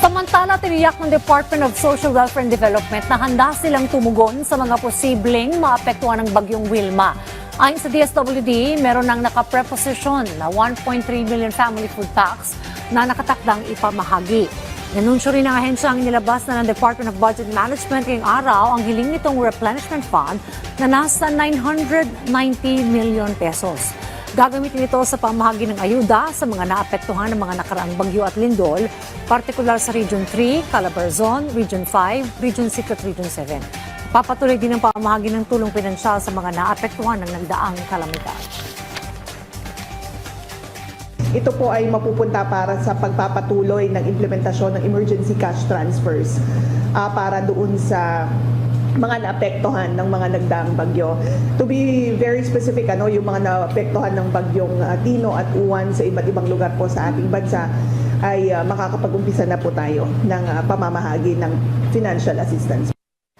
Samantala, tiniyak ng Department of Social Welfare and Development na handa silang tumugon sa mga posibleng maapektuhan ng bagyong Wilma. Ayon sa DSWD, meron nang nakapreposisyon na 1.3 million family food packs na nakatakdang ipamahagi. Nanunsyo rin ng ahensya ang inilabas na ng Department of Budget Management ngayong araw ang hiling nitong replenishment fund na nasa 990 million pesos. Gagamitin ito sa pamahagi ng ayuda sa mga naapektuhan ng mga nakaraang bagyo at lindol, partikular sa Region 3, Calabarzon, Region 5, Region 6 at Region 7. Papatuloy din ang pamahagi ng tulong pinansyal sa mga naapektuhan ng nagdaang kalamidad. Ito po ay mapupunta para sa pagpapatuloy ng implementasyon ng emergency cash transfers para doon sa mga naapektuhan ng mga nagdaang bagyo. To be very specific, yung mga naapektuhan ng bagyong Tino at Uwan sa iba't ibang lugar po sa ating bansa ay makakapag-umpisa na po tayo ng pamamahagi ng financial assistance.